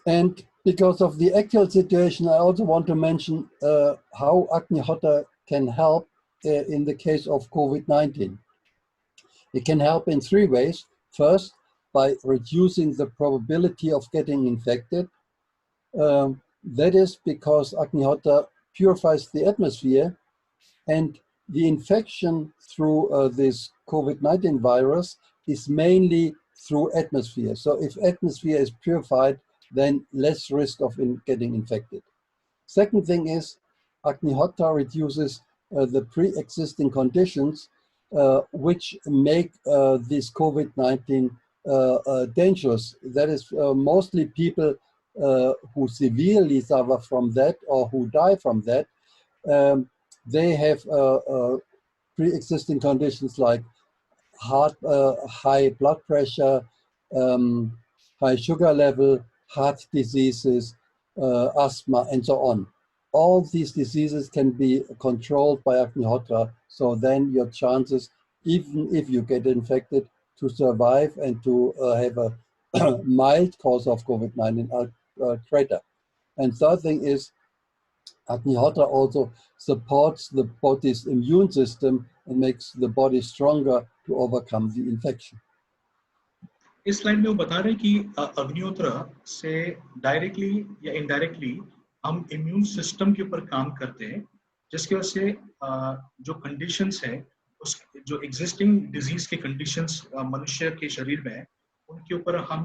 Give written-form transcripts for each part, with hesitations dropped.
And because of the actual situation, I also want to mention how Agnihotra can help in the case of COVID-19. It can help in three ways. First, by reducing the probability of getting infected. That is because Agnihotra purifies the atmosphere, and the infection through this COVID-19 virus is mainly through atmosphere. So if atmosphere is purified, then less risk of getting infected. Second thing is Agnihotra reduces the pre-existing conditions which make this COVID-19 dangerous. That is mostly people who severely suffer from that or who die from that. They have pre-existing conditions like high blood pressure, high sugar level, heart diseases, asthma, and so on. All these diseases can be controlled by Agnihotra, so then your chances, even if you get infected, to survive and to have a mild cause of COVID-19 are greater. And third thing is, Agnihotra also supports the body's immune system and makes the body stronger to overcome the infection. इस slide में वो बता रहे हैं कि अग्निहोत्र से directly या इनडायरेक्टली हम इम्यून सिस्टम के ऊपर काम करते हैं, जिसकी वजह से जो कंडीशंस है, उस जो एग्जिस्टिंग डिजीज के कंडीशंस मनुष्य के शरीर में है, उनके ऊपर हम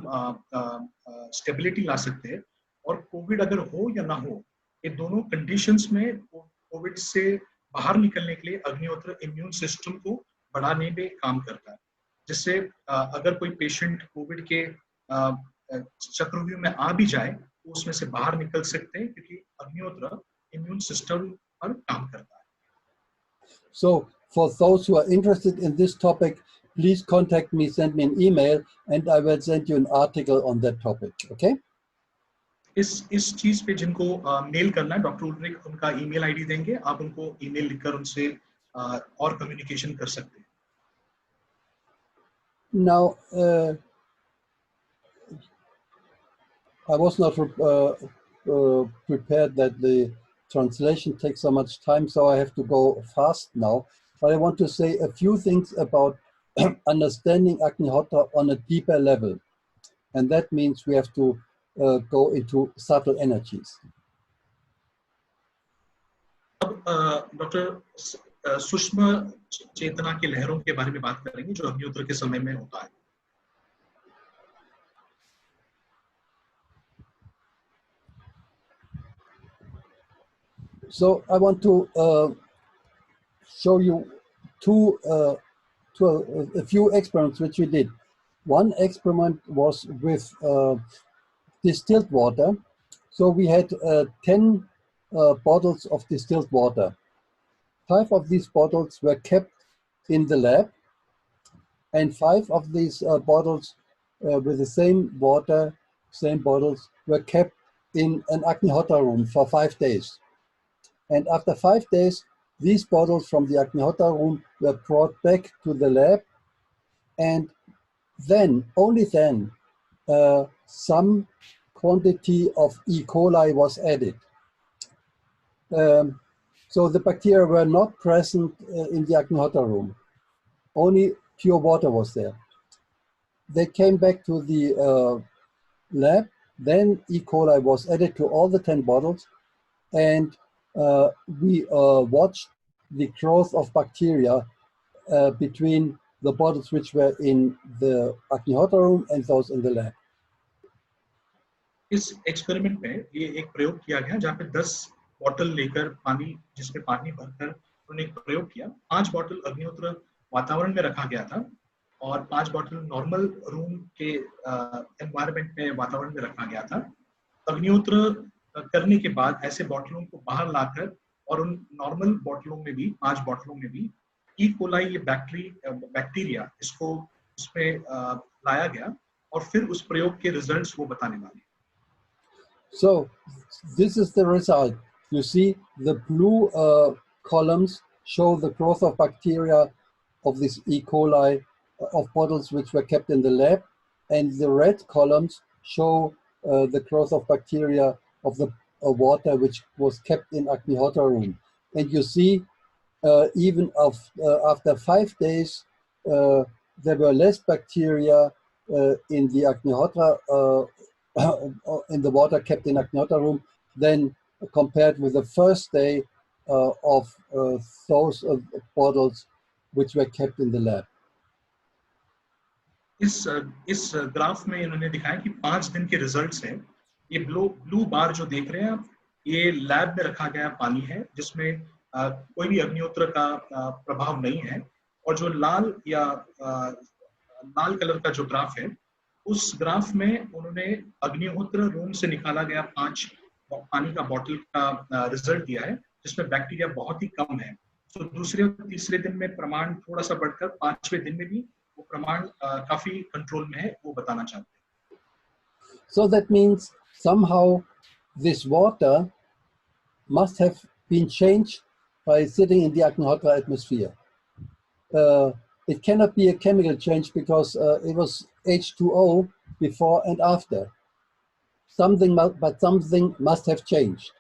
स्टेबिलिटी ला सकते हैं. और कोविड अगर हो या ना हो, ये दोनों कंडीशंस में कोविड से बाहर निकलने के लिए अग्निहोत्र इम्यून सिस्टम को बढ़ाने में काम करता है, जिससे अगर कोई पेशेंट कोविड के चक्रव्यूह में आ भी जाए तो उसमें से बाहर निकल सकते हैं, क्योंकि अग्निहोत्र इम्यून सिस्टम पर काम करता है. So for those who are interested in this topic, please contact me, send me an email, and I will send you an article on that topic. Okay? इस चीज पे जिनको मेल करना है, डॉक्टर उल्रिक उनका ईमेल आईडी देंगे, आप उनको ईमेल लिखकर उनसे और कम्युनिकेशन कर सकते हैं. Now, I was not prepared that the translation takes so much time, so I have to go fast now. But I want to say a few things about understanding Agnihotra on a deeper level. And that means we have to go into subtle energies. अब doctor सूक्ष्म चेतना की लहरों के बारे में बात करेंगे जो अग्निहोत्र के समय में होता है. So I want to show you a few experiments which we did. One experiment was with distilled water. So we had 10 bottles of distilled water. 5 of these bottles were kept in the lab, and 5 of these bottles with the same water, same bottles, were kept in an Agnihotra room for 5 days. And after 5 days, these bottles from the Agnihotra room were brought back to the lab, and then, only then, some quantity of E. coli was added. So the bacteria were not present in the Agnihotra room. Only pure water was there. They came back to the lab. Then E. coli was added to all the 10 bottles, and we watched the growth of bacteria between the bottles which were in the Agnihotra room and those in the lab. इस experiment में ये एक प्रयोग किया गया जहाँ पे 10 bottle लेकर पानी, जिसमें पानी भरकर उन्होंने एक प्रयोग किया. 5 बॉटल अग्निहोत्र वातावरण में रखा गया था और 5 बॉटल नॉर्मल रूम के एनवायरनमेंट में, वातावरण में रखा गया था. अग्निहोत्र करने के बाद ऐसे बॉटलों को बाहर लाकर और उन नॉर्मल बॉटलों में भी, 5 बॉटलों में भी ई कोलाई, ये बैक्टीरिया, इसको उसमें लाया गया और फिर उस प्रयोग के रिजल्ट्स वो बताने वाले. So this is the result. You see the blue columns show the growth of bacteria of this E. coli of bottles which were kept in the lab, and the red columns show the growth of bacteria of the water which was kept in Agnihotra room. And you see, even after 5 days, there were less bacteria in the Agnihotra, in the water kept in Agnihotra room than compared with the first day of those bottles which were kept in the lab. इस graph में इन्होंने दिखाया कि 5 दिन के results हैं। ये blue बार जो देख रहे हैं आप, ये लैब में रखा गया पानी है जिसमें कोई भी अग्निहोत्र का प्रभाव नहीं है, और जो लाल या लाल कलर का जो ग्राफ है, उस ग्राफ में उन्होंने अग्निहोत्र रूम से निकाला गया 5 पानी का बॉटल का रिजल्ट दिया है जिसमें बैक्टीरिया बहुत ही कम है। तो दूसरे और तीसरे दिन में प्रमाण थोड़ा सा बढ़कर 5वें दिन में भी वो प्रमाण काफी कंट्रोल में है, वो बताना चाहते हैं। So that means somehow this water must have been changed by sitting in the Agnihotra atmosphere. It cannot be a chemical change because it was H2O before and after. Something must have changed.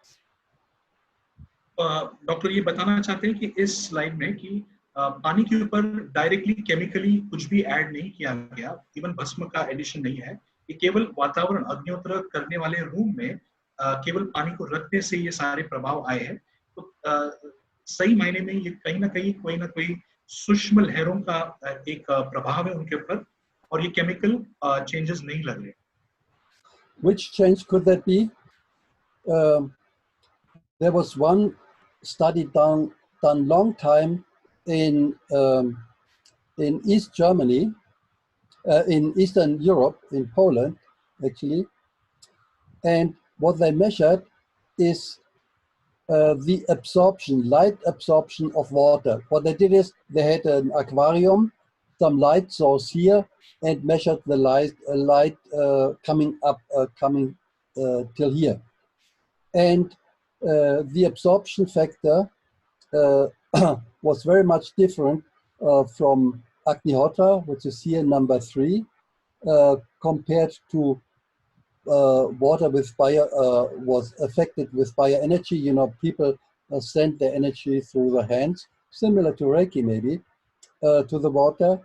Doctor ये बताना चाहते हैं कि इस slide में कि पानी के ऊपर डायरेक्टली केमिकली कुछ भी ऐड नहीं किया गया, इवन भस्म का एडिशन नहीं है। ये केवल वातावरण, अग्निहोत्र करने वाले रूम में केवल पानी को रखने से ये सारे प्रभाव आए हैं। तो सही मायने में ये कहीं ना कहीं कोई ना कोई सूक्ष्म लहरों का एक प्रभाव है उनके ऊपर, और ये केमिकल चेंजेस नहीं लग रहे। Which change could that be? There was one study done long time in East Germany, in Eastern Europe, in Poland, actually. And what they measured is the absorption, light absorption of water. What they did is they had an aquarium, some light source here, and measured the light coming up, till here. And the absorption factor was very much different from Agnihotra, which is here number 3, compared to water with was affected with bioenergy. You know, people send their energy through their hands, similar to Reiki maybe, to the water.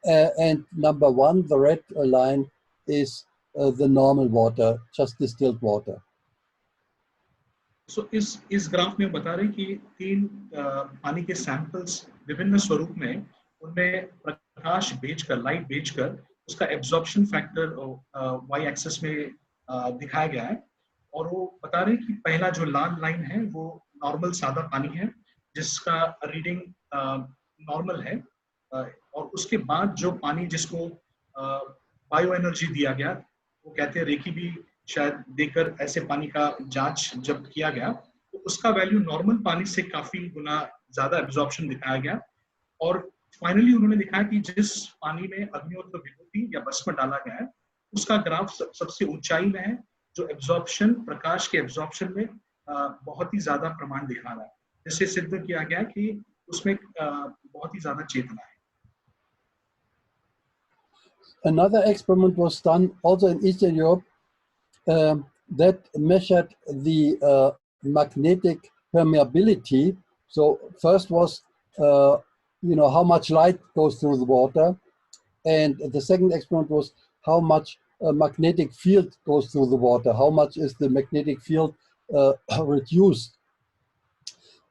And number 1, the red line, is the normal water, just distilled water. So इस graph में बता रहे हैं कि 3 पानी के samples विभिन्न स्वरूप में, उनमें प्रकाश भेजकर, लाइट भेजकर उसका एब्जॉर्प्शन फैक्टर वाई एक्सिस में दिखाया गया है। और वो बता रहे हैं कि पहला जो लाल लाइन है वो नॉर्मल सादा पानी है जिसका रीडिंग नॉर्मल है, और उसके बाद जो पानी जिसको बायो एनर्जी दिया गया, वो कहते हैं रेकी भी शायद देकर ऐसे पानी का जांच जब किया गया, तो उसका वैल्यू नॉर्मल पानी से काफी गुना ज्यादा एब्जॉर्प्शन दिखाया गया। और फाइनली उन्होंने दिखाया कि जिस पानी में अग्निहोत्र विभूति या भस्म डाला गया है, उसका ग्राफ सबसे ऊंचाई में है, जो एब्जॉर्प्शन, प्रकाश के एब्जॉर्प्शन में बहुत ही ज्यादा प्रमाण दिखा रहा है, जिससे सिद्ध किया गया कि उसमें बहुत ही ज्यादा चेतना है। Another experiment was done also in Eastern Europe that measured the magnetic permeability. So first was, how much light goes through the water. And the second experiment was how much magnetic field goes through the water. How much is the magnetic field reduced?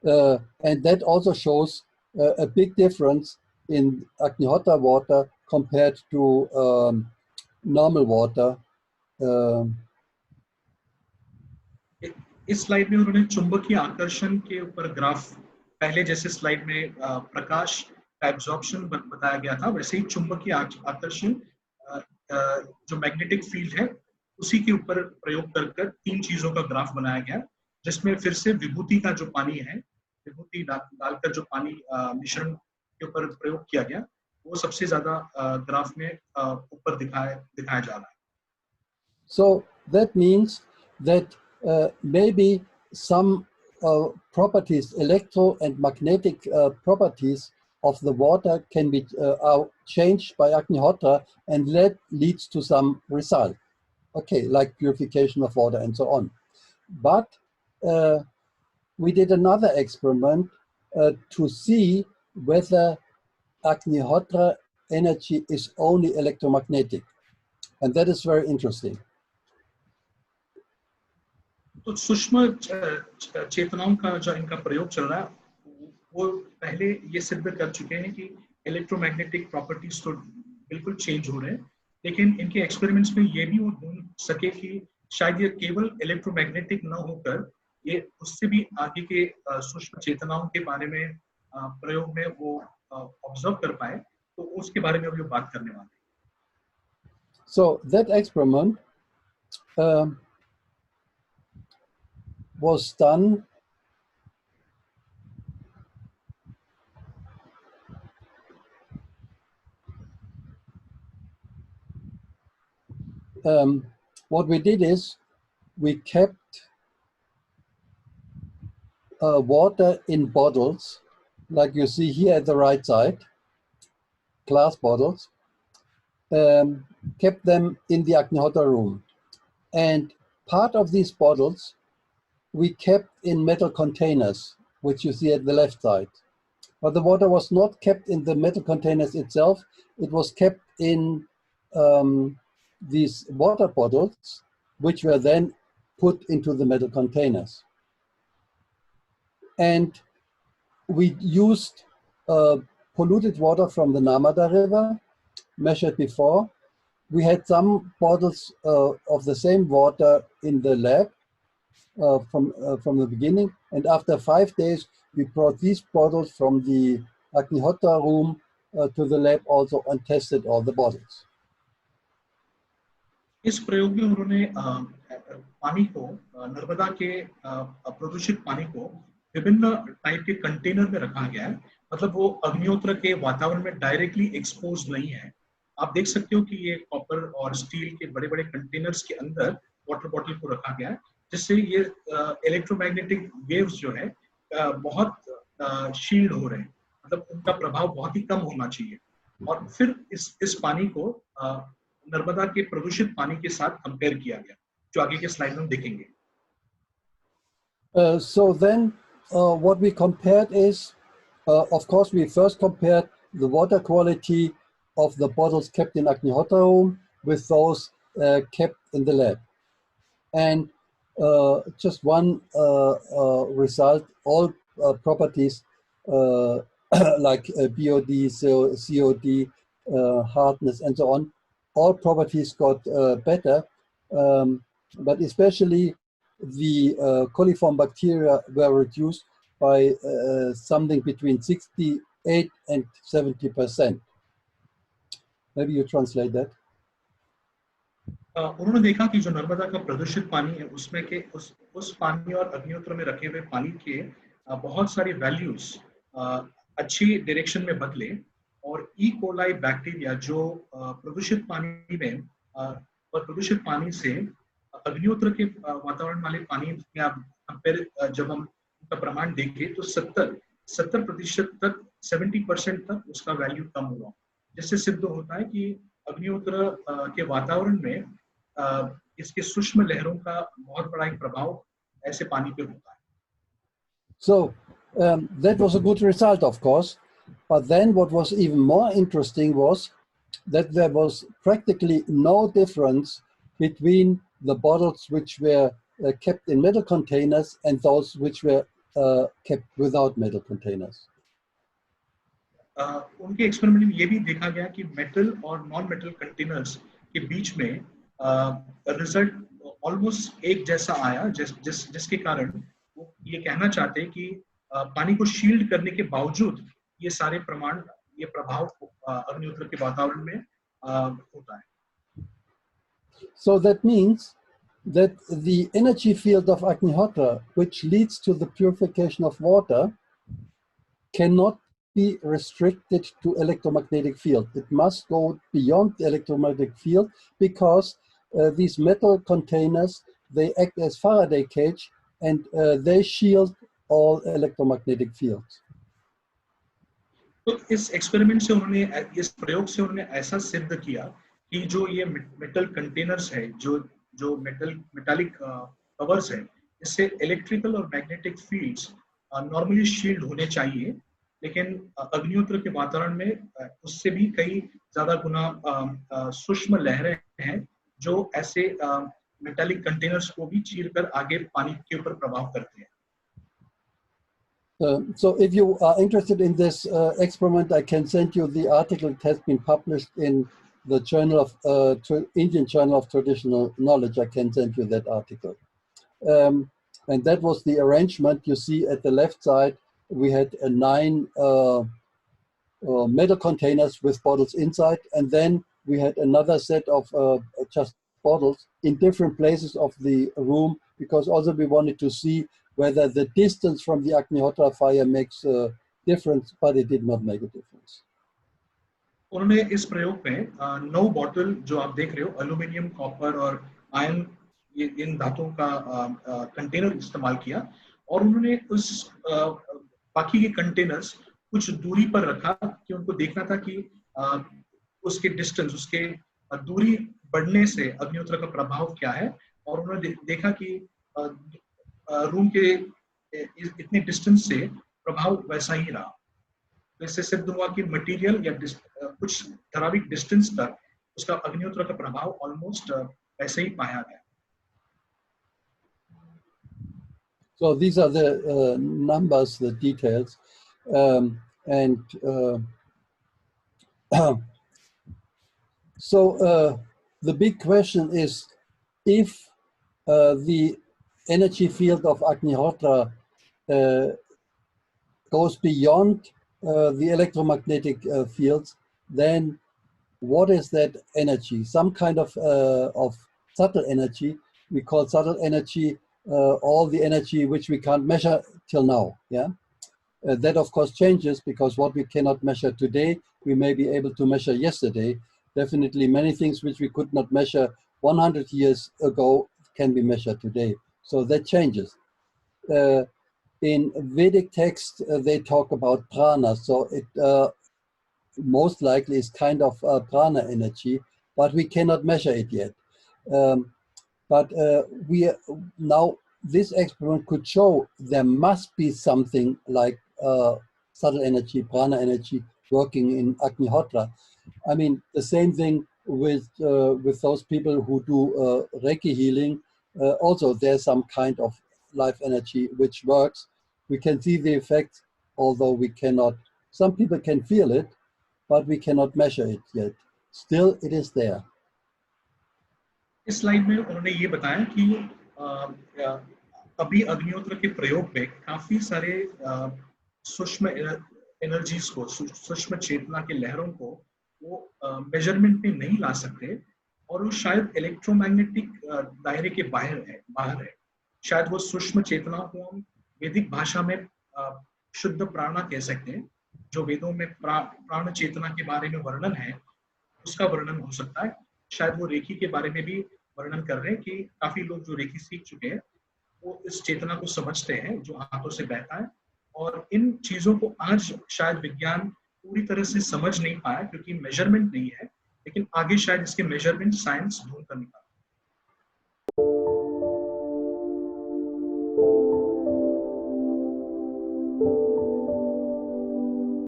And that also shows a big difference in Agnihotra water compared to normal water. इस slide में उन्होंने चुंबकीय आकर्षण के ऊपर graph, पहले जैसे slide में प्रकाश का एब्जॉर्प्शन बताया गया था, वैसे ही चुंबकीय आकर्षण जो मैग्नेटिक फील्ड है उसी के ऊपर प्रयोग कर 3 चीजों का ग्राफ बनाया गया, जिसमें फिर से विभूति का जो पानी है, विभूति डालकर जो पानी मिश्रण के ऊपर प्रयोग किया गया, वो सबसे ज्यादा ग्राफ में ऊपर दिखाया जा रहा है। So that means that maybe some properties, electro and magnetic properties of the water can be are changed by Agnihotra, and that leads to some result. okay, like purification of water and so on. But we did another experiment to see whether Agnihotra energy is only electromagnetic. And that is very interesting. तो सूक्ष्म चेतनाओं का जो इनका प्रयोग चल रहा है वो पहले ये सिद्ध कर चुके हैं कि इलेक्ट्रोमैग्नेटिक प्रॉपर्टीज तो बिल्कुल चेंज हो रहे हैं, लेकिन इनके एक्सपेरिमेंट्स में ये भी वो ढूंढ सके कि शायद ये केवल इलेक्ट्रोमैग्नेटिक न होकर ये उससे भी आगे के सूक्ष्म चेतनाओं के बारे में प्रयोग में वो ऑब्जर्व कर पाए, तो उसके बारे में अभी बात करने वाले हैं. So that experiment was done what we did is we kept water in bottles, like you see here at the right side, glass bottles, kept them in the Agnihotra room. And part of these bottles we kept in metal containers, which you see at the left side. But the water was not kept in the metal containers itself. It was kept in these water bottles, which were then put into the metal containers. And we used polluted water from the Narmada River, measured before. We had some bottles of the same water in the lab from the beginning. And after 5 days, we brought these bottles from the Agnihotra room to the lab also and tested all the bottles. इस प्रयोग में उन्होंने पानी को, नर्मदा के प्रदूषित पानी को विभिन्न टाइप के कंटेनर में रखा गया है. मतलब वो अग्निहोत्र के वातावरण में डायरेक्टली एक्सपोज नहीं है. आप देख सकते हो कि ये कॉपर और स्टील के बड़े बड़े कंटेनर्स के अंदर वाटर बॉटल को रखा गया है, जिससे ये इलेक्ट्रोमैग्नेटिक वेव्स जो है बहुत शील्ड हो रहे हैं. मतलब उनका प्रभाव बहुत ही कम होना चाहिए. और फिर इस पानी को नर्मदा के प्रदूषित पानी के साथ कंपेयर किया गया, जो आगे के स्लाइड में देखेंगे. So then what we compared is, of course, we first compared the water quality of the bottles kept in Agnihotra room with those kept in the lab. And just one result, all properties like BOD, COD, hardness, and so on, all properties got better, but especially the coliform bacteria were reduced by something between 68 and 70%. Maybe you translate that. उन्होंने देखा कि जो नर्मदा का प्रदूषित पानी है उसमें के उस पानी और अग्निहोत्र में रखे हुए पानी के बहुत सारी वैल्यूज अच्छी डायरेक्शन में बदले, और ई कोलाई बैक्टीरिया जो प्रदूषित पानी में और प्रदूषित पानी से अग्निहोत्र के वातावरण वाले पानी में आप कंपेयर जब हम उनका प्रमाण देखें तो 70% तक 70% तक उसका वैल्यू कम हुआ, जिससे सिद्ध होता है कि अग्निहोत्र के वातावरण में इसके सूक्ष्म लहरों का बहुत बड़ा एक प्रभाव ऐसे पानी पे होता है. So that was a good result, of course. But then what was even more interesting was that there was practically no difference between the bottles which were kept in metal containers and those which were kept without metal containers. उनके experiment में ये भी देखा गया कि metal और non metal containers के बीच में रिजल्ट ऑलमोस्ट एक जैसा आया, जिसके कारण वो ये कहना चाहते हैं कि पानी को शील्ड करने के बावजूद ये सारे प्रमाण, ये प्रभाव अग्निहोत्र के वातावरण में होता है. So that means that the energy field of Agnihotra, which leads to the purification of water, cannot be restricted to electromagnetic field. It must go beyond the electromagnetic field because these metal containers, they act as Faraday cage and they shield all electromagnetic fields. तो इस experiment से उन्होंने, इस प्रयोग से उन्होंने ऐसा सिद्ध किया कि जो ये मेटल कंटेनर्स है जो जो मेटालिक कवर्स है, इससे इलेक्ट्रिकल और मैग्नेटिक फील्ड्स नॉर्मली शील्ड होने चाहिए, लेकिन अग्निहोत्र के वातावरण में उससे भी कई ज्यादा गुना सूक्ष्म लहरें हैं जो ऐसे मेटालिक कंटेनर्स को भी चीरकर आगे पानी के ऊपर प्रभाव करते हैं। So if you are interested in this experiment, I can send you the article. It has been published in the Journal of Indian Journal of Traditional Knowledge. I can send you that article. And that was the arrangement. You see at the left side, we had 9 metal containers with bottles inside, and then we had another set of just bottles in different places of the room, because also we wanted to see whether the distance from the Agnihotra fire makes a difference, but it did not make a difference. उन्होंने इस प्रयोग में 9 bottle जो आप देख रहे हो, aluminium, copper और आयरन, ये इन धातुओं का कंटेनर इस्तेमाल किया, और उन्होंने उस बाकी के कंटेनर्स कुछ दूरी पर रखा कि उनको देखना था कि उसके डिस्टेंस, उसके दूरी बढ़ने से अग्निहोत्र का प्रभाव क्या है, और उन्होंने देखा कि रूम के इतने डिस्टेंस से प्रभाव वैसा ही रहा। तो इससे सिद्ध हुआ कि मटेरियल या कुछ धाराविक डिस्टेंस तक उसका अग्निहोत्र का प्रभाव ऑलमोस्ट वैसे ही पाया गया। So these are the numbers, the details, and so the big question is, if the energy field of Agnihotra goes beyond the electromagnetic fields, then what is that energy? Some kind of subtle energy. We call subtle energy all the energy which we can't measure till now. Yeah, that of course changes, because what we cannot measure today, we may be able to measure yesterday. Definitely many things which we could not measure 100 years ago can be measured today. So that changes. In Vedic text, they talk about prana. So it most likely is kind of prana energy, but we cannot measure it yet. But now this experiment could show there must be something like subtle energy, prana energy, working in Agnihotra. I mean, the same thing with those people who do Reiki healing. Also, there's some kind of life energy which works. We can see the effect, although we cannot. Some people can feel it, but we cannot measure it yet. Still, it is there. इस slide में उन्होंने ये बताया कि अभी अग्निहोत्र के प्रयोग में काफी सारे सूक्ष्म एनर्जीज को, सूक्ष्म चेतना के लहरों को वो मेजरमेंट में नहीं ला सकते, और वो शायद इलेक्ट्रोमैग्नेटिक दायरे के बाहर है। शायद वो सूक्ष्म चेतना को हम वैदिक भाषा में शुद्ध प्राणा कह सकते हैं। जो वेदों में प्राण चेतना के बारे में वर्णन है, उसका वर्णन हो सकता है। शायद वो रेखी के बारे में भी वर्णन कर रहे हैं कि काफी लोग जो रेखी सीख चुके हैं वो इस चेतना को समझते हैं जो हाथों से बहता है, और इन चीजों को आज शायद विज्ञान पूरी तरह से समझ नहीं पाया क्योंकि मेजरमेंट नहीं है, लेकिन आगे शायद इसके मेजरमेंट साइंस ढूंढ कर निकाले।